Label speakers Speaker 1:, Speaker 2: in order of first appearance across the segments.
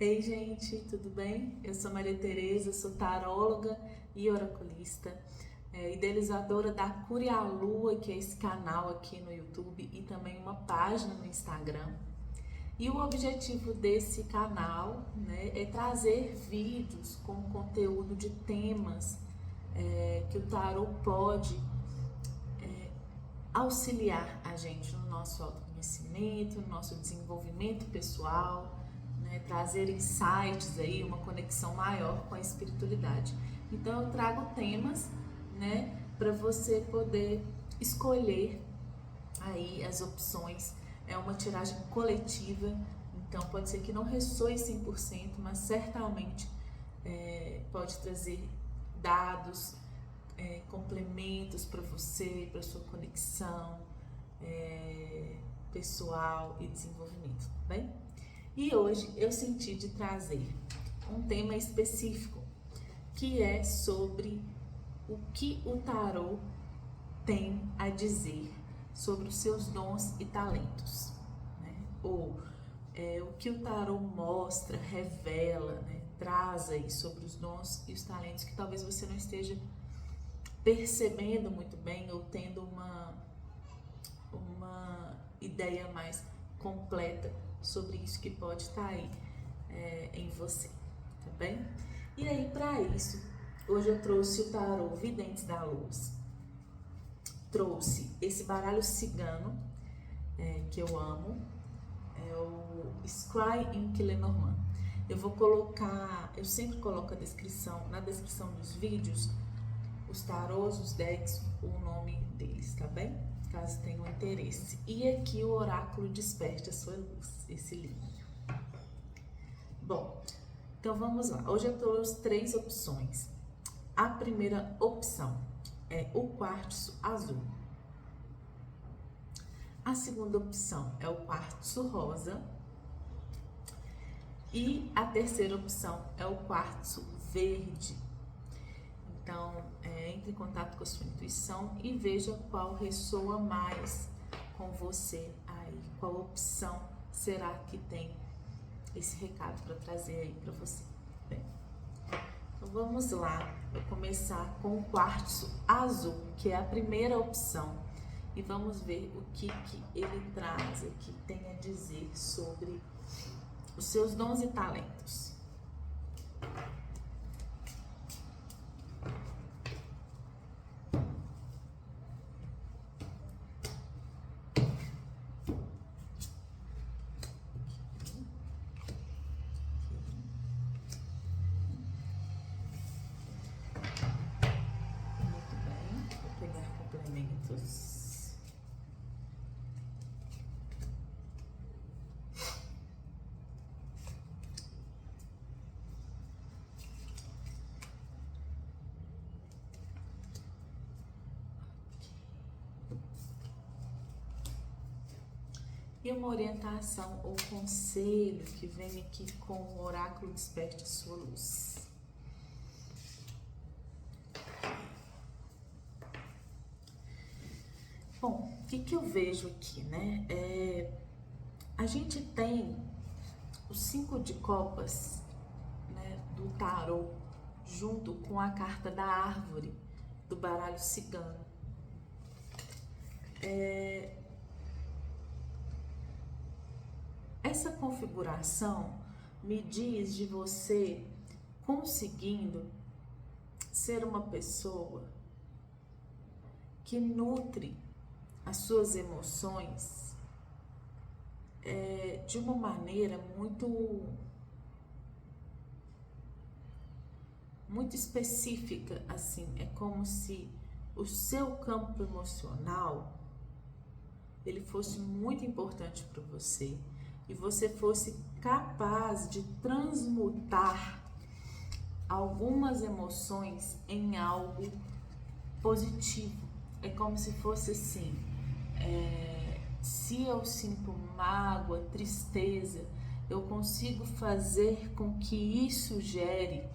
Speaker 1: Ei, gente, tudo bem? Eu sou Maria Tereza, sou taróloga e oraculista, idealizadora da Cure a Lua, que é esse canal aqui no YouTube e também uma página no Instagram. E o objetivo desse canal, né, é trazer vídeos com conteúdo de temas que o tarô pode auxiliar a gente no nosso autoconhecimento, no nosso desenvolvimento pessoal, né, trazer insights aí, uma conexão maior com a espiritualidade. Então eu trago temas, né, para você poder escolher aí as opções. É uma tiragem coletiva, então pode ser que não ressoe 100%, mas certamente pode trazer dados, complementos para você, para sua conexão pessoal e desenvolvimento, tá bem? E hoje eu senti de trazer um tema específico, que é sobre o que o tarô tem a dizer sobre os seus dons e talentos, né? Ou o que o tarô mostra, revela, né? Traz aí sobre os dons e os talentos que talvez você não esteja percebendo muito bem ou tendo uma ideia mais completa sobre isso que pode estar aí em você, tá bem? E aí, para isso, hoje eu trouxe o tarô Videntes da Luz, trouxe esse baralho cigano que eu amo, é o Scry Ink Lenormand. Eu vou colocar, eu sempre coloco na descrição dos vídeos, os tarôs, os decks, o nome deles, tá bem? Caso tenham interesse. E aqui o Oráculo Desperte a Sua Luz, esse livro. Bom, então vamos lá. Hoje eu trouxe 3 opções. A primeira opção é o quartzo azul. A segunda opção é o quartzo rosa. E a terceira opção é o quartzo verde. Então, entre em contato com a sua intuição e veja qual ressoa mais com você aí, qual opção será que tem esse recado para trazer aí para você. Bem, então vamos lá, vou começar com o quartzo azul, que é a primeira opção, e vamos ver o que ele traz aqui, tem a dizer sobre os seus dons e talentos. Complementos. E uma orientação ou conselho que vem aqui com o Oráculo Desperte a Sua Luz. Bom, o que eu vejo aqui, né? A gente tem os 5 de copas, né, do tarô, junto com a carta da árvore do baralho cigano. Essa configuração me diz de você conseguindo ser uma pessoa que nutre as suas emoções de uma maneira muito específica, assim. É como se o seu campo emocional ele fosse muito importante para você e você fosse capaz de transmutar algumas emoções em algo positivo. É como se fosse assim, se eu sinto mágoa, tristeza, eu consigo fazer com que isso gere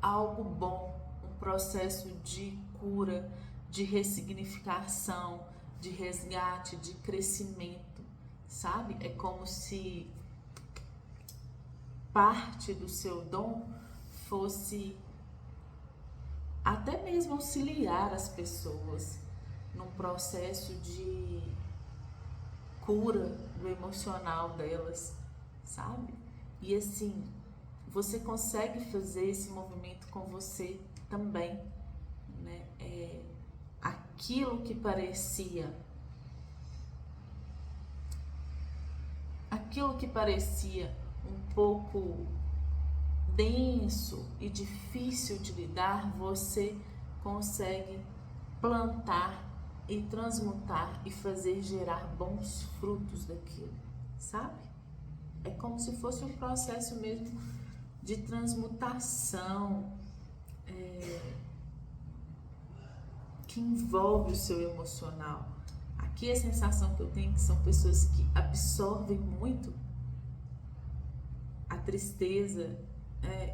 Speaker 1: algo bom, um processo de cura, de ressignificação, de resgate, de crescimento, sabe? É como se parte do seu dom fosse até mesmo auxiliar as pessoas num processo de cura do emocional delas, sabe? E assim, você consegue fazer esse movimento com você também, né? Aquilo que parecia um pouco denso e difícil de lidar, você consegue plantar e transmutar e fazer gerar bons frutos daquilo, sabe? É como se fosse um processo mesmo de transmutação, que envolve o seu emocional. Aqui a sensação que eu tenho é que são pessoas que absorvem muito a tristeza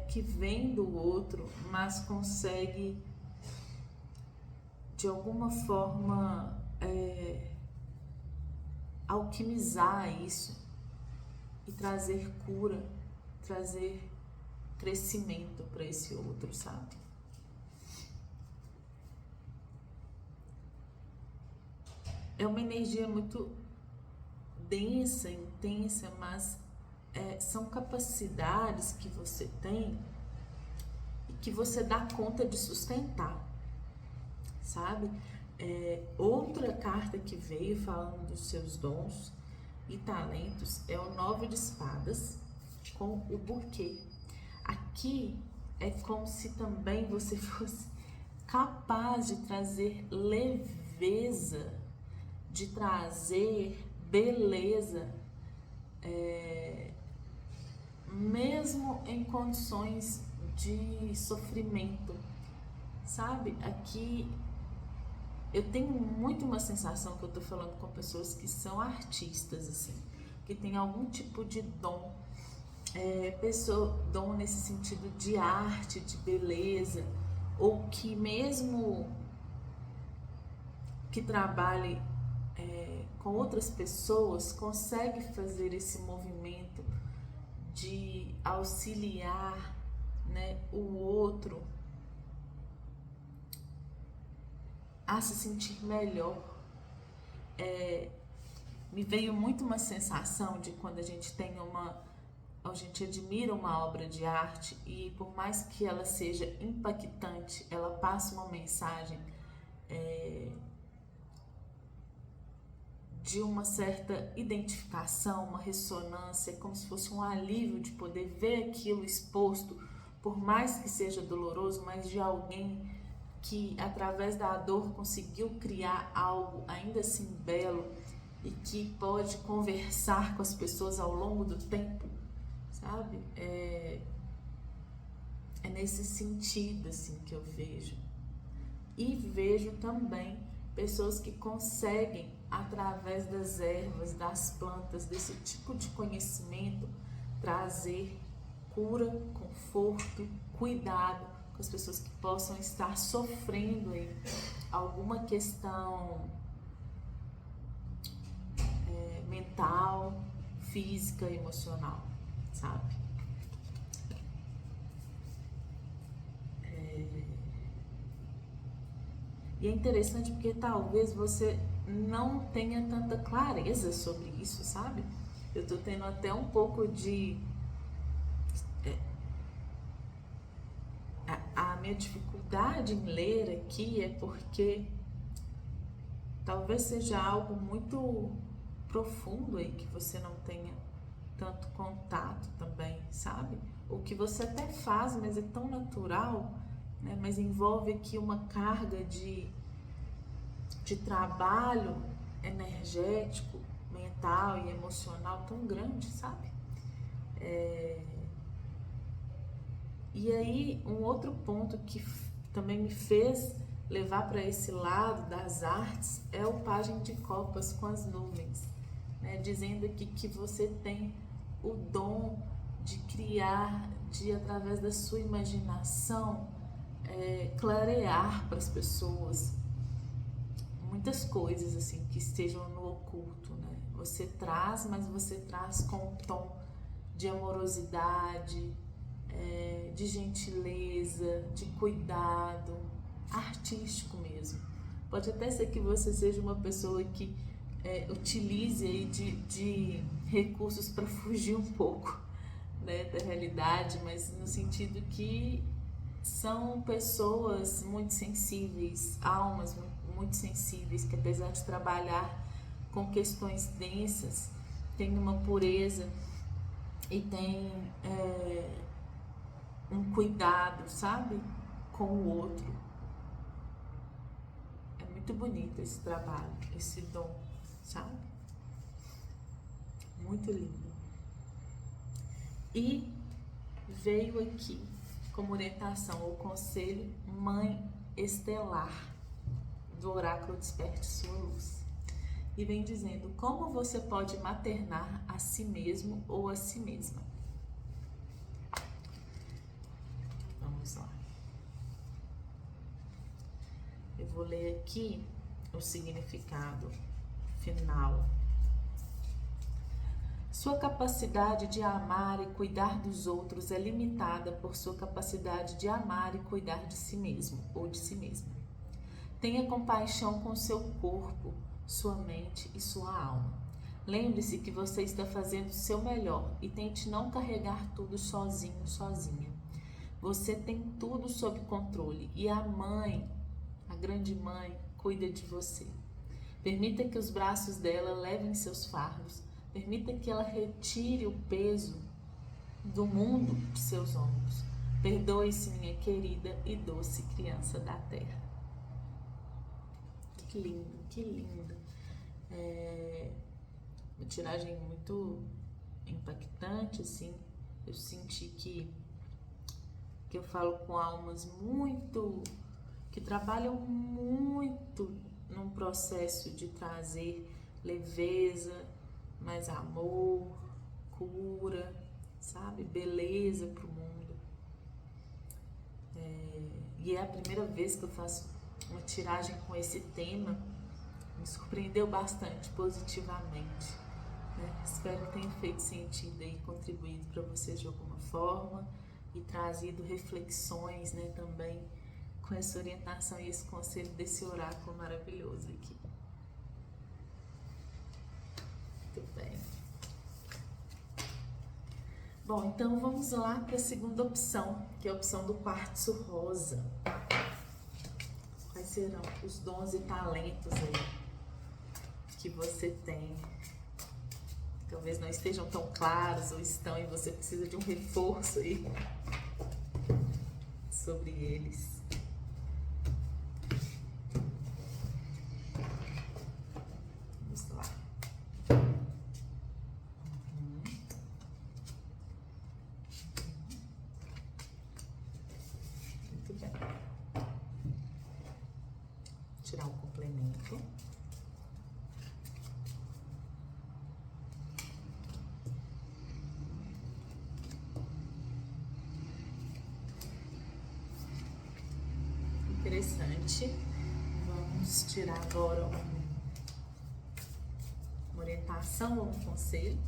Speaker 1: que vem do outro, mas consegue de alguma forma alquimizar isso e trazer cura, trazer crescimento para esse outro, sabe? É uma energia muito densa, intensa, mas são capacidades que você tem e que você dá conta de sustentar, sabe? Outra carta que veio falando dos seus dons e talentos é o 9 de espadas com o buquê. Aqui é como se também você fosse capaz de trazer leveza, de trazer beleza, mesmo em condições de sofrimento, sabe? Aqui eu tenho muito uma sensação que eu tô falando com pessoas que são artistas, assim, que tem algum tipo de dom, dom nesse sentido de arte, de beleza, ou que mesmo que trabalhe com outras pessoas, consegue fazer esse movimento de auxiliar, né, o outro a se sentir melhor. Me veio muito uma sensação de quando a gente admira uma obra de arte e por mais que ela seja impactante, ela passa uma mensagem de uma certa identificação, uma ressonância, como se fosse um alívio de poder ver aquilo exposto, por mais que seja doloroso, mas de alguém que através da dor conseguiu criar algo ainda assim belo e que pode conversar com as pessoas ao longo do tempo, sabe? É nesse sentido assim que eu vejo. E vejo também pessoas que conseguem, através das ervas, das plantas, desse tipo de conhecimento, trazer cura, conforto, cuidado com as pessoas que possam estar sofrendo aí alguma questão mental, física, emocional, sabe? E é interessante porque talvez você não tenha tanta clareza sobre isso, sabe? Eu tô tendo até um pouco de... A minha dificuldade em ler aqui é porque talvez seja algo muito profundo aí que você não tenha tanto contato também, sabe? O que você até faz, mas é tão natural, né? Mas envolve aqui uma carga de trabalho energético, mental e emocional tão grande, sabe? E aí, um outro ponto que também me fez levar para esse lado das artes é o Pajem de Copas com as nuvens, né? Dizendo aqui que você tem o dom de criar, de através da sua imaginação, clarear para as pessoas muitas coisas assim que estejam no oculto, né? Você traz, mas você traz com um tom de amorosidade, de gentileza, de cuidado, artístico mesmo. Pode até ser que você seja uma pessoa que utilize aí de recursos para fugir um pouco, né, da realidade, mas no sentido que são pessoas muito sensíveis, almas muito sensíveis, que apesar de trabalhar com questões densas, tem uma pureza e tem um cuidado, sabe, com o outro. É muito bonito esse trabalho, esse dom, sabe? Muito lindo. E veio aqui como orientação ou conselho Mãe Estelar do Oráculo Desperte Sua Luz. E vem dizendo como você pode maternar a si mesmo ou a si mesma. Vamos lá. Eu vou ler aqui o significado final. Sua capacidade de amar e cuidar dos outros é limitada por sua capacidade de amar e cuidar de si mesmo ou de si mesma. Tenha compaixão com seu corpo, sua mente e sua alma. Lembre-se que você está fazendo o seu melhor e tente não carregar tudo sozinho, sozinha. Você tem tudo sob controle e a mãe, a grande mãe, cuida de você. Permita que os braços dela levem seus fardos. Permita que ela retire o peso do mundo de seus ombros. Perdoe-se, minha querida e doce criança da terra. Que lindo, que lindo. Uma tiragem muito impactante, assim. Eu senti que eu falo com almas muito, que trabalham muito num processo de trazer leveza, mais amor, cura, sabe? Beleza para o mundo. E é a primeira vez que eu faço uma tiragem com esse tema. Me surpreendeu bastante, positivamente. Espero que tenha feito sentido e contribuído para vocês de alguma forma e trazido reflexões, né, também com essa orientação e esse conselho desse oráculo maravilhoso aqui. Muito bem. Bom, então vamos lá para a segunda opção, que é a opção do quartzo rosa. Quais serão os dons e talentos aí que você tem? Talvez não estejam tão claros ou estão e você precisa de um reforço aí sobre eles. Vamos lá. Muito bem. Tirar o complemento. Interessante. Vamos tirar agora uma orientação ou um conselho.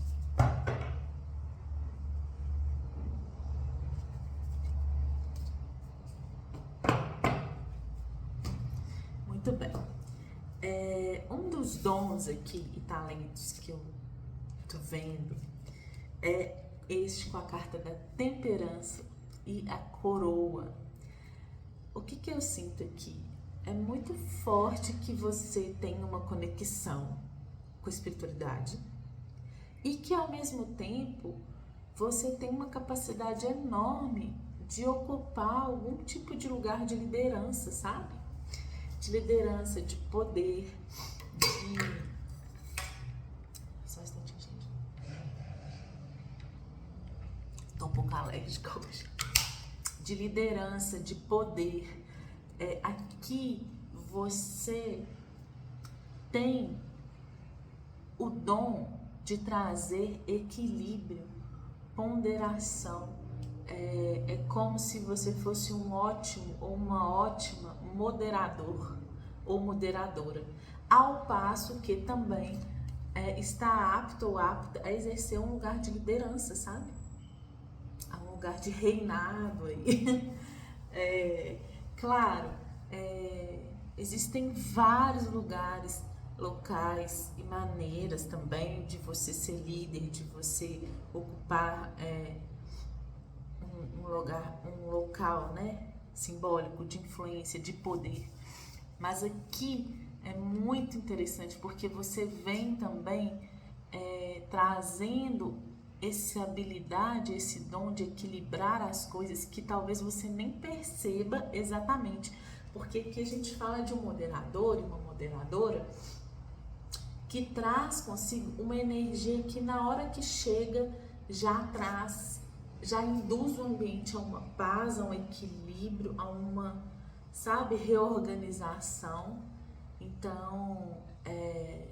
Speaker 1: Muito bem. Um dos dons aqui e talentos que eu tô vendo é este com a carta da temperança e a coroa. O que eu sinto aqui? É muito forte que você tenha uma conexão com a espiritualidade e que ao mesmo tempo você tem uma capacidade enorme de ocupar algum tipo de lugar de liderança, sabe? De liderança, de poder, de... Só um instantinho, gente. Tô um pouco alérgica hoje. De liderança, de poder. Aqui você tem o dom de trazer equilíbrio, ponderação. É como se você fosse um ótimo ou uma ótima moderador ou moderadora. Ao passo que também está apto ou apta a exercer um lugar de liderança, sabe? A um lugar de reinado aí. Claro, existem vários lugares, locais e maneiras também de você ser líder, de você ocupar um local, né, simbólico de influência, de poder. Mas aqui é muito interessante porque você vem também trazendo essa habilidade, esse dom de equilibrar as coisas que talvez você nem perceba exatamente. Porque aqui a gente fala de um moderador e uma moderadora que traz consigo uma energia que na hora que chega já traz, já induz o ambiente a uma paz, a um equilíbrio, a uma, sabe, reorganização. Então, é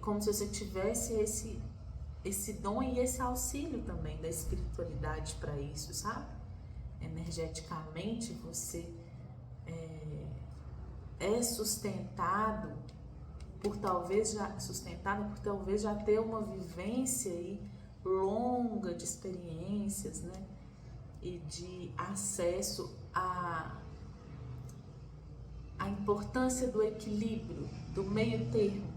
Speaker 1: como se você tivesse esse dom e esse auxílio também da espiritualidade para isso, sabe? Energeticamente você é sustentado por talvez já ter uma vivência aí longa de experiências, né? E de acesso à importância do equilíbrio, do meio termo,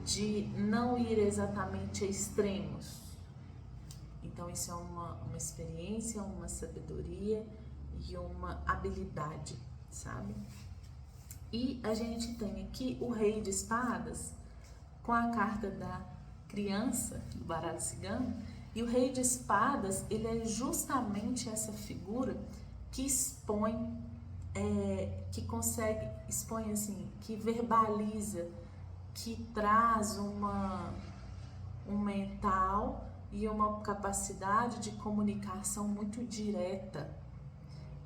Speaker 1: de não ir exatamente a extremos. Então isso é uma experiência, uma sabedoria e uma habilidade, sabe? E a gente tem aqui o Rei de Espadas com a carta da criança do baralho cigano. E o Rei de Espadas, ele é justamente essa figura que expõe, expõe assim, que verbaliza, que traz um mental e uma capacidade de comunicação muito direta,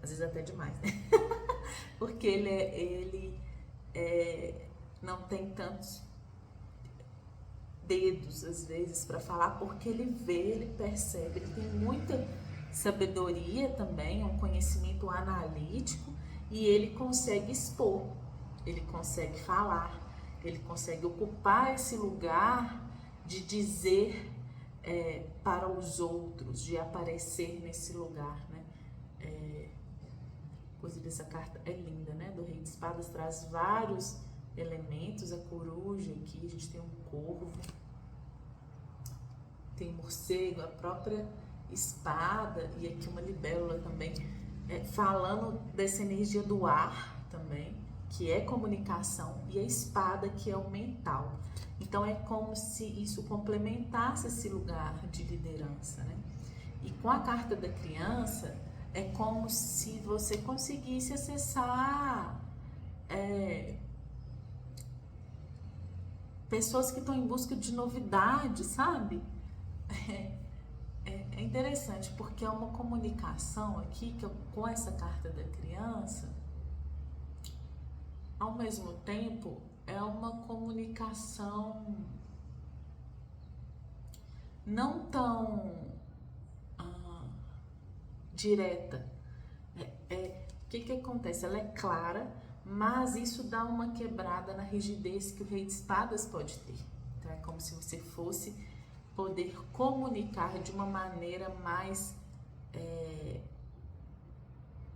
Speaker 1: às vezes até demais, né? Porque ele não tem tantos dedos às vezes para falar, porque ele vê, ele percebe, ele tem muita sabedoria também, um conhecimento analítico, e ele consegue expor, ele consegue falar, ele consegue ocupar esse lugar de dizer para os outros, de aparecer nesse lugar, né? Inclusive essa carta é linda, né? Do Rei de Espadas, traz vários elementos, a coruja aqui, a gente tem um corvo, tem um morcego, a própria espada e aqui uma libélula também, falando dessa energia do ar também, que é comunicação, e a espada, que é o mental. Então é como se isso complementasse esse lugar de liderança, né? E com a carta da criança, é como se você conseguisse acessar pessoas que estão em busca de novidade, sabe? É interessante porque é uma comunicação aqui que com essa carta da criança, ao mesmo tempo, é uma comunicação não tão direta. O que acontece? Ela é clara, mas isso dá uma quebrada na rigidez que o Rei de Espadas pode ter. Então é como se você fosse poder comunicar de uma maneira mais,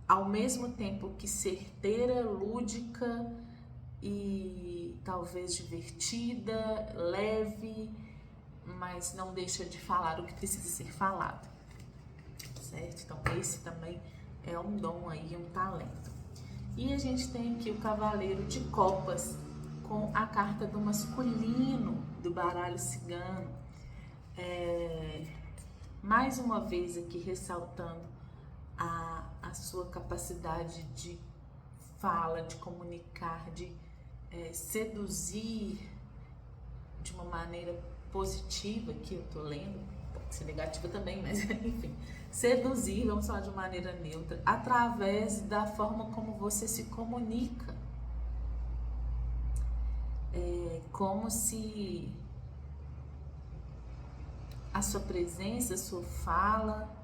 Speaker 1: ao mesmo tempo que certeira, lúdica e talvez divertida, leve, mas não deixa de falar o que precisa ser falado, certo? Então esse também é um dom aí, um talento. E a gente tem aqui o Cavaleiro de Copas com a carta do masculino do baralho cigano. Mais uma vez aqui ressaltando a sua capacidade de fala, de comunicar, de seduzir de uma maneira positiva, que eu tô lendo, pode ser negativa também, mas enfim, seduzir, vamos falar de maneira neutra, através da forma como você se comunica. Como se a sua presença, a sua fala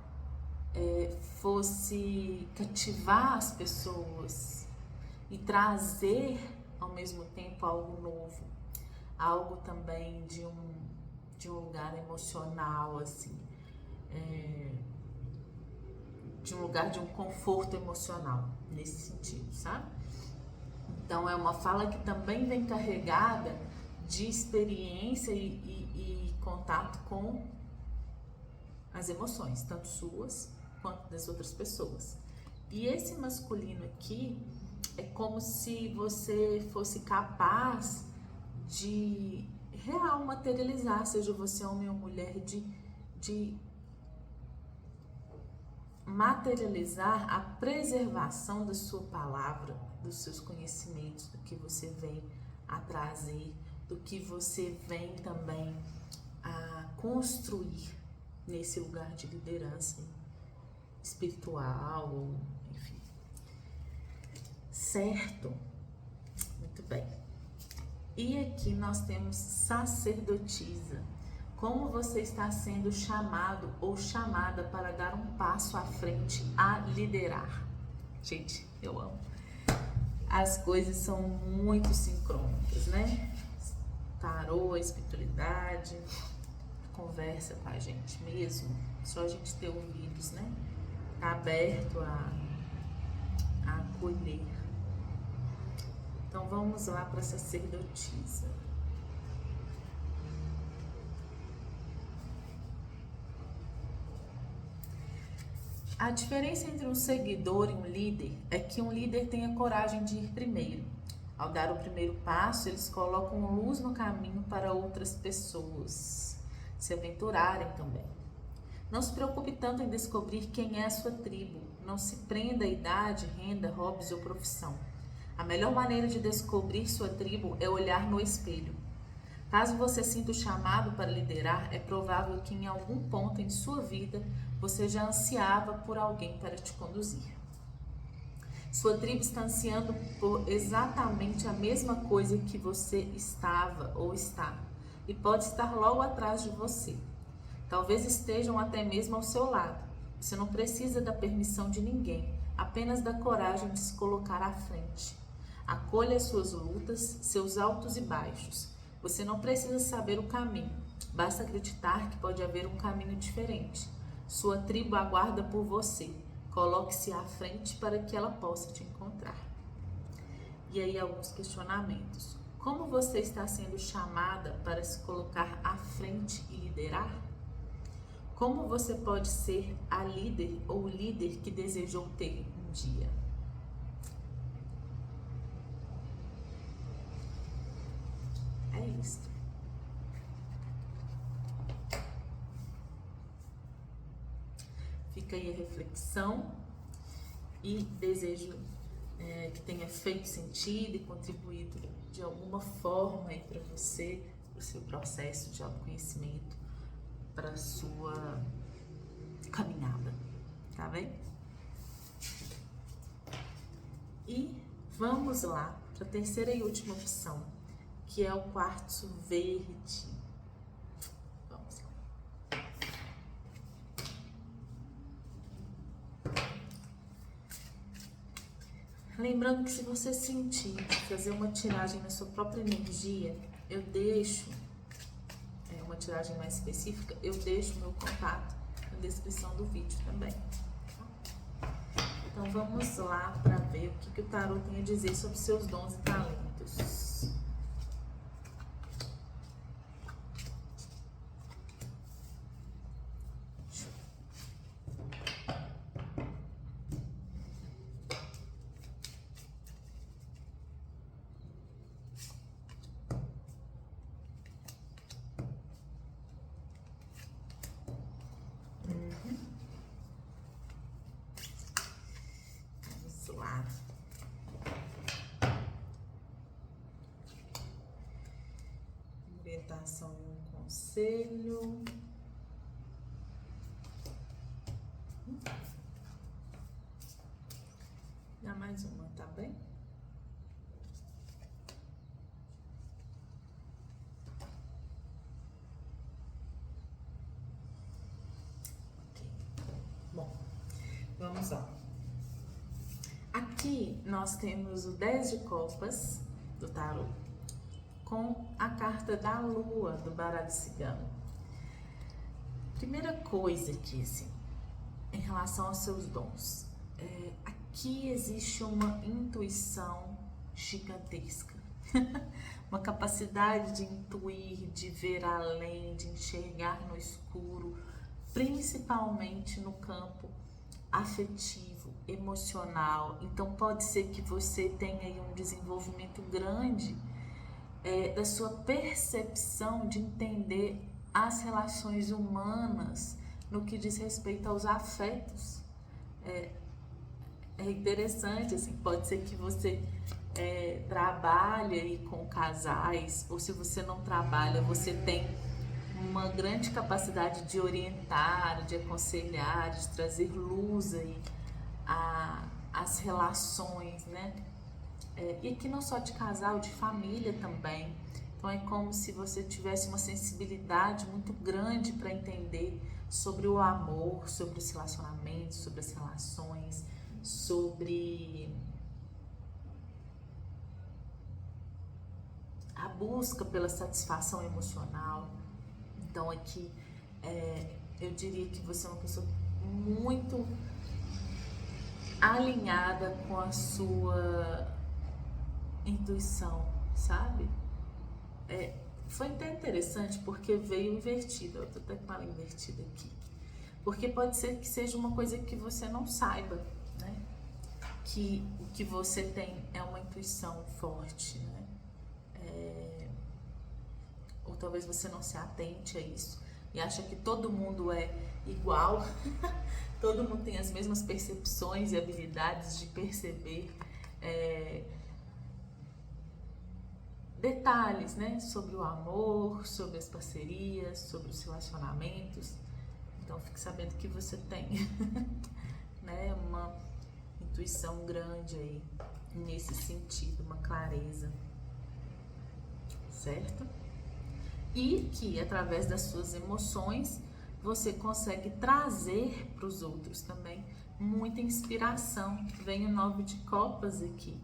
Speaker 1: fosse cativar as pessoas. e trazer ao mesmo tempo algo novo, algo também de um lugar emocional, assim, de um lugar de um conforto emocional, nesse sentido, sabe? Então é uma fala que também vem carregada de experiência e contato com as emoções, tanto suas quanto das outras pessoas. E esse masculino aqui é como se você fosse capaz de real materializar, seja você homem ou mulher, de materializar a preservação da sua palavra, dos seus conhecimentos, do que você vem a trazer, do que você vem também a construir nesse lugar de liderança espiritual, ou enfim. Certo? Muito bem. E aqui nós temos sacerdotisa. Como você está sendo chamado ou chamada para dar um passo à frente a liderar? Gente, eu amo. As coisas são muito sincrônicas, né? Tarô, a espiritualidade, conversa com a gente mesmo. Só a gente ter ouvidos, né? Tá aberto a acolher. Então vamos lá para a sacerdotisa. A diferença entre um seguidor e um líder é que um líder tem a coragem de ir primeiro. Ao dar o primeiro passo, eles colocam luz no caminho para outras pessoas se aventurarem também. Não se preocupe tanto em descobrir quem é a sua tribo. Não se prenda a idade, renda, hobbies ou profissão. A melhor maneira de descobrir sua tribo é olhar no espelho. Caso você sinta o chamado para liderar, é provável que em algum ponto em sua vida você já ansiava por alguém para te conduzir. Sua tribo está ansiando por exatamente a mesma coisa que você estava ou está, e pode estar logo atrás de você. Talvez estejam até mesmo ao seu lado. Você não precisa da permissão de ninguém, apenas da coragem de se colocar à frente. Acolha suas lutas, seus altos e baixos. Você não precisa saber o caminho, basta acreditar que pode haver um caminho diferente. Sua tribo aguarda por você. Coloque-se à frente para que ela possa te encontrar. E aí alguns questionamentos. Como você está sendo chamada para se colocar à frente e liderar? Como você pode ser a líder ou líder que desejou ter um dia? É isso. Fica aí a reflexão e desejo que tenha feito sentido e contribuído de alguma forma aí para você, para o seu processo de autoconhecimento, para a sua caminhada, tá bem? E vamos lá para a terceira e última opção, que é o quartzo verde. Vamos lá. Lembrando que se você sentir fazer uma tiragem na sua própria energia, eu deixo uma tiragem mais específica, eu deixo meu contato na descrição do vídeo também. Então vamos lá para ver o que o tarô tem a dizer sobre seus dons e talentos. Orientação e um conselho. Dá mais uma, tá bem? Ok. Bom, vamos lá. Aqui Aqui nós temos o 10 de copas do tarô com a carta da lua do baralho cigano. Primeira coisa aqui, assim, em relação aos seus dons, aqui existe uma intuição gigantesca, uma capacidade de intuir, de ver além, de enxergar no escuro, principalmente no campo afetivo, emocional. Então pode ser que você tenha aí um desenvolvimento grande da sua percepção de entender as relações humanas no que diz respeito aos afetos. É interessante, assim, pode ser que você trabalhe aí com casais, ou se você não trabalha, você tem uma grande capacidade de orientar, de aconselhar, de trazer luz aí às relações, né? E aqui não só de casal, de família também. Então é como se você tivesse uma sensibilidade muito grande para entender sobre o amor, sobre os relacionamentos, sobre as relações, sobre a busca pela satisfação emocional. Então aqui eu diria que você é uma pessoa muito alinhada com a sua intuição, sabe? Foi até interessante porque veio invertido. Eu tô até com ela invertida aqui. Porque pode ser que seja uma coisa que você não saiba, né? Que o que você tem é uma intuição forte, né? Ou talvez você não se atente a isso e acha que todo mundo é igual, todo mundo tem as mesmas percepções e habilidades de perceber detalhes, né, sobre o amor, sobre as parcerias, sobre os relacionamentos. Então fique sabendo que você tem né, uma intuição grande aí nesse sentido, uma clareza, certo? E que através das suas emoções você consegue trazer para os outros também muita inspiração. Vem o 9 de copas aqui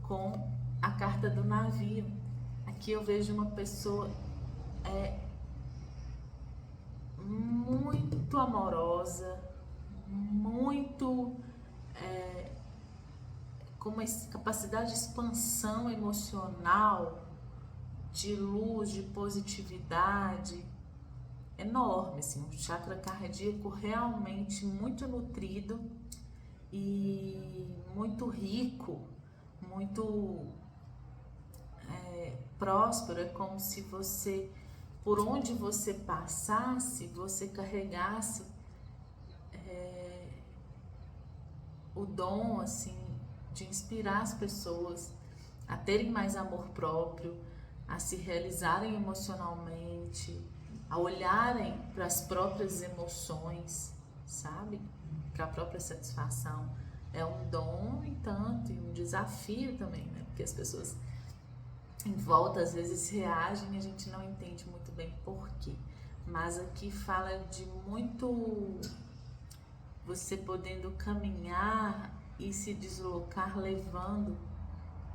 Speaker 1: com a carta do navio. Aqui eu vejo uma pessoa muito amorosa, muito com uma capacidade de expansão emocional, de luz, de positividade enorme, assim, um chakra cardíaco realmente muito nutrido e muito rico, muito próspero. É como se você, por onde você passasse, você carregasse o dom, assim, de inspirar as pessoas a terem mais amor próprio, a se realizarem emocionalmente, a olharem para as próprias emoções, sabe? Para a própria satisfação. É um dom e tanto, e um desafio também, né? Porque as pessoas em volta às vezes reagem e a gente não entende muito bem por quê. Mas aqui fala de muito você podendo caminhar e se deslocar levando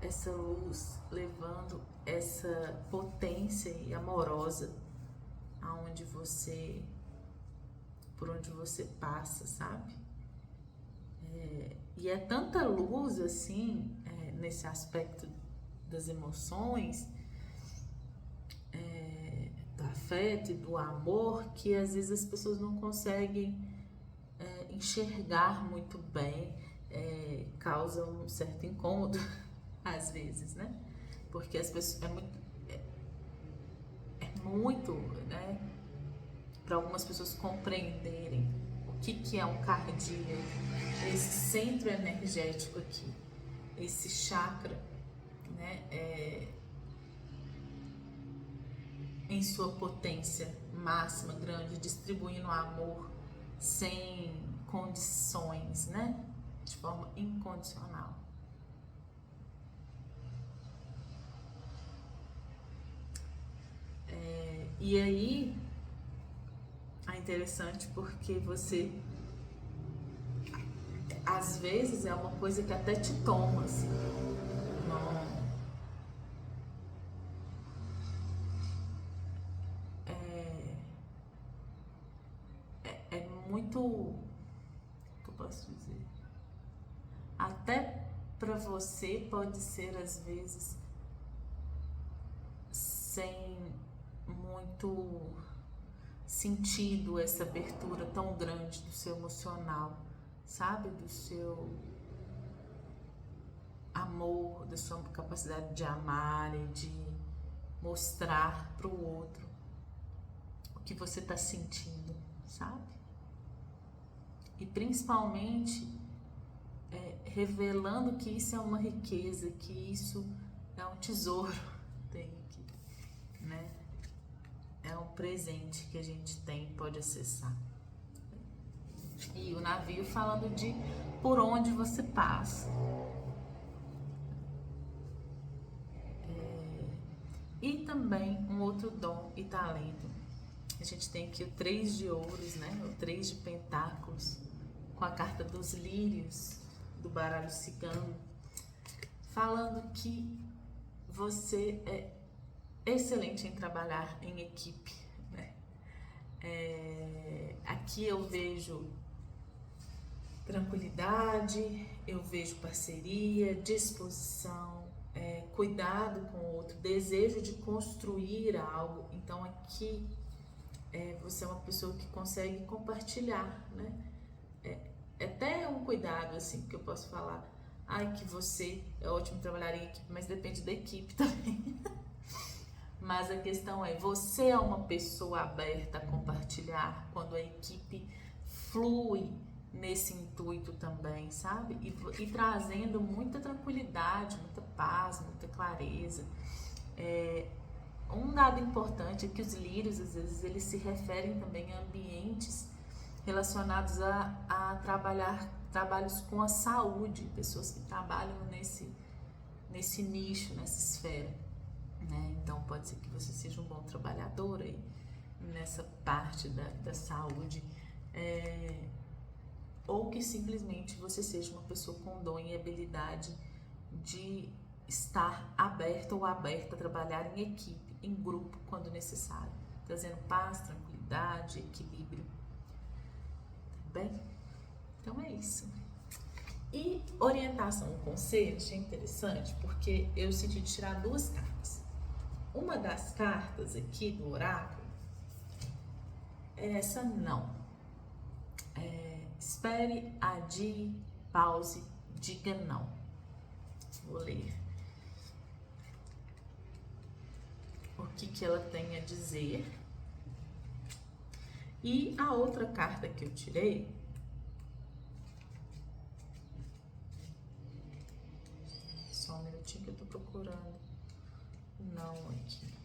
Speaker 1: essa luz, levando essa potência amorosa aonde você, por onde você passa, sabe? E é tanta luz assim nesse aspecto das emoções, do afeto e do amor, que às vezes as pessoas não conseguem enxergar muito bem, causa um certo incômodo às vezes, né? Porque as pessoas muito, né? Para algumas pessoas compreenderem o que é um cardíaco, esse centro energético aqui, esse chakra, né? Em sua potência máxima, grande, distribuindo amor sem condições, né? De forma incondicional. E aí é interessante porque você, às vezes é uma coisa que até te toma, assim. Não, é muito, o que eu posso dizer? Até para você pode ser às vezes sem muito sentido essa abertura tão grande do seu emocional, sabe? Do seu amor, da sua capacidade de amar e de mostrar para o outro o que você está sentindo, sabe? E principalmente revelando que isso é uma riqueza, que isso é um tesouro, tem aqui, né? É um presente que a gente tem, pode acessar. E o navio falando de por onde você passa. E também um outro dom e talento. A gente tem aqui o 3 de ouros, né? O 3 de pentáculos, com a carta dos lírios, do baralho cigano, falando que você é excelente em trabalhar em equipe, né? Aqui eu vejo tranquilidade, eu vejo parceria, disposição, cuidado com o outro, desejo de construir algo. Então aqui você é uma pessoa que consegue compartilhar, né? Até um cuidado, assim, que eu posso falar, que você é ótimo trabalhar em equipe, mas depende da equipe também. Mas a questão é, você é uma pessoa aberta a compartilhar quando a equipe flui nesse intuito também, sabe? E trazendo muita tranquilidade, muita paz, muita clareza. Um dado importante é que os lírios, às vezes, eles se referem também a ambientes relacionados a trabalhos com a saúde, pessoas que trabalham nesse nicho, nessa esfera, né? Então pode ser que você seja um bom trabalhador aí nessa parte da saúde, ou que simplesmente você seja uma pessoa com dom e habilidade de estar aberta ou aberta a trabalhar em equipe, em grupo, quando necessário, trazendo paz, tranquilidade, equilíbrio. Tá bem? Então é isso. E orientação, conselho, achei interessante porque eu senti de tirar duas cartas. Uma das cartas aqui do oráculo é essa não. Espere, adie, pause, diga não. Vou ler o que ela tem a dizer. E a outra carta que eu tirei, só um minutinho que eu tô procurando não aqui.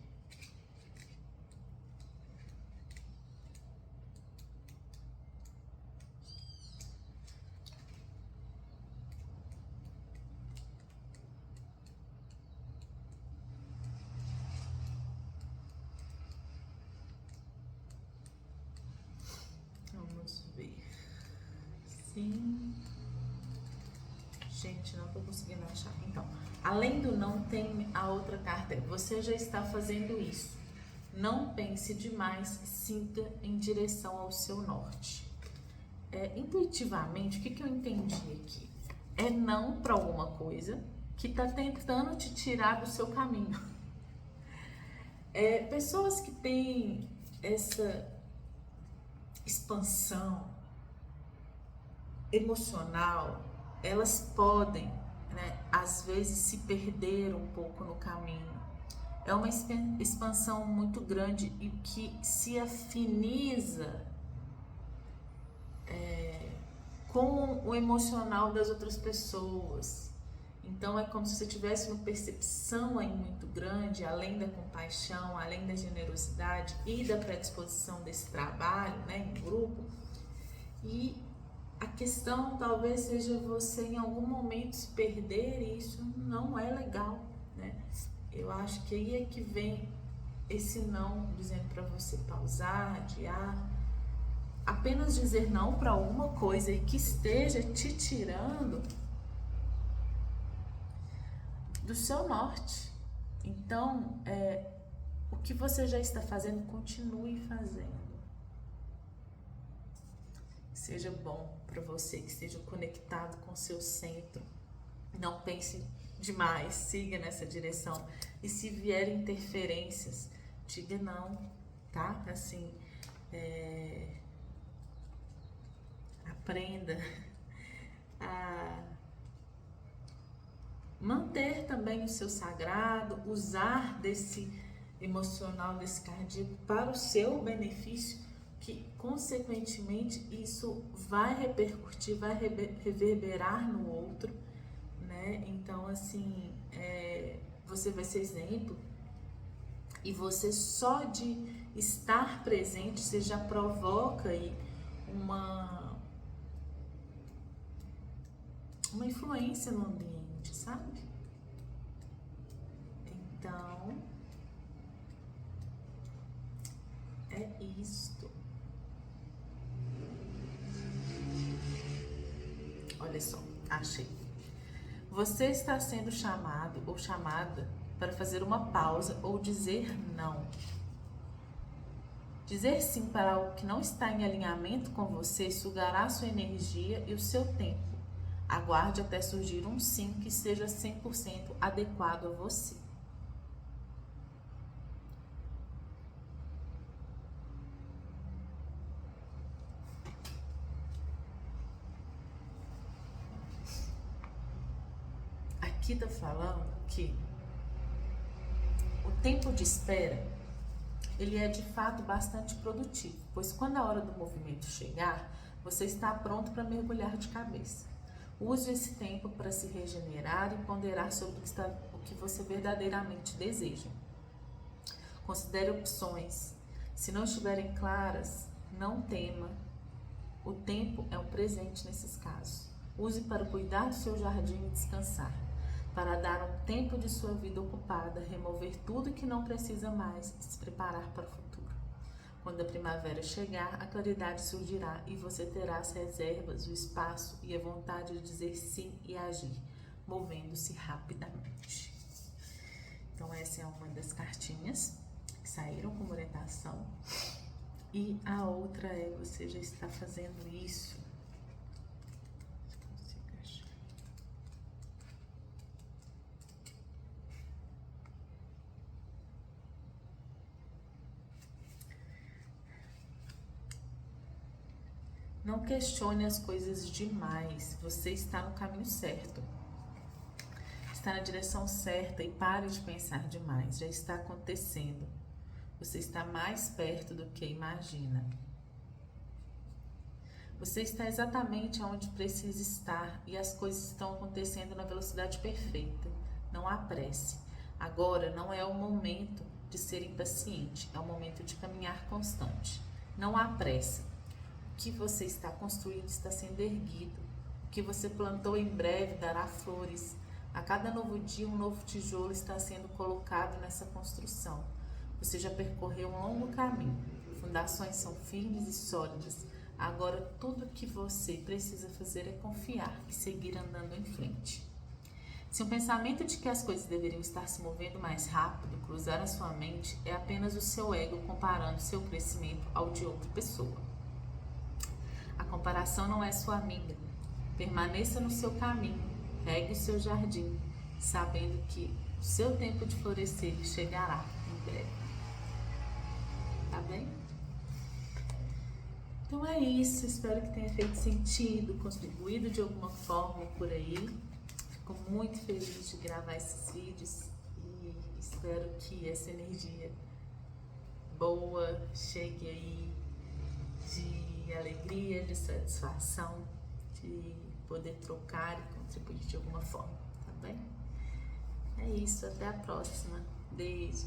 Speaker 1: Vamos ver. Sim. Gente, não tô conseguindo achar. Então, além do não, tem a outra carta. Você já está fazendo isso. Não pense demais, siga em direção ao seu norte. Intuitivamente, o que eu entendi aqui? É não para alguma coisa que está tentando te tirar do seu caminho. Pessoas que têm essa expansão emocional, elas podem, né, às vezes se perder um pouco no caminho. É uma expansão muito grande e que se afiniza com o emocional das outras pessoas. Então é como se você tivesse uma percepção aí muito grande, além da compaixão, além da generosidade e da predisposição desse trabalho, né, em grupo. E a questão talvez seja você em algum momento se perder, e isso não é legal, né? Eu acho que aí é que vem esse não, dizendo para você pausar, adiar, apenas dizer não para alguma coisa e que esteja te tirando do seu norte. Então, o que você já está fazendo, continue fazendo. Que seja bom para você, que esteja conectado com o seu centro. Não pense demais, siga nessa direção. E se vierem interferências, diga não, tá? Assim, aprenda a manter também o seu sagrado, usar desse emocional, desse cardíaco para o seu benefício, que consequentemente isso vai repercutir, vai reverberar no outro, né? Então, assim, você vai ser exemplo, e você só de estar presente, você já provoca aí uma influência no ambiente, sabe? Então, é isto. Olha só, achei. Você está sendo chamado ou chamada para fazer uma pausa ou dizer não. Dizer sim para algo que não está em alinhamento com você sugará sua energia e o seu tempo. Aguarde até surgir um sim que seja 100% adequado a você. Aqui está falando que o tempo de espera, ele é de fato bastante produtivo, pois quando a hora do movimento chegar, você está pronto para mergulhar de cabeça. Use esse tempo para se regenerar e ponderar sobre o que você verdadeiramente deseja. Considere opções. Se não estiverem claras, não tema. O tempo é um presente nesses casos. Use para cuidar do seu jardim e descansar, para dar um tempo de sua vida ocupada, remover tudo que não precisa mais e se preparar para o futuro. Quando a primavera chegar, a claridade surgirá e você terá as reservas, o espaço e a vontade de dizer sim e agir, movendo-se rapidamente. Então, essa é uma das cartinhas que saíram como orientação. E a outra é: você já está fazendo isso. Não questione as coisas demais, você está no caminho certo. Está na direção certa e pare de pensar demais, já está acontecendo. Você está mais perto do que imagina. Você está exatamente onde precisa estar e as coisas estão acontecendo na velocidade perfeita. Não há pressa. Agora não é o momento de ser impaciente, é o momento de caminhar constante. Não há pressa. O que você está construindo está sendo erguido. O que você plantou em breve dará flores. A cada novo dia, um novo tijolo está sendo colocado nessa construção. Você já percorreu um longo caminho. Fundações são firmes e sólidas. Agora, tudo o que você precisa fazer é confiar e seguir andando em frente. Se o pensamento de que as coisas deveriam estar se movendo mais rápido cruzar a sua mente, é apenas o seu ego comparando seu crescimento ao de outra pessoa. A comparação não é sua amiga. Permaneça no seu caminho, regue o seu jardim, sabendo que o seu tempo de florescer chegará em breve. Tá bem? Então é isso, espero que tenha feito sentido, contribuído de alguma forma por aí. Fico muito feliz de gravar esses vídeos e espero que essa energia boa chegue aí de alegria, de satisfação, de poder trocar e contribuir de alguma forma, tá bem? É isso, até a próxima. Beijo!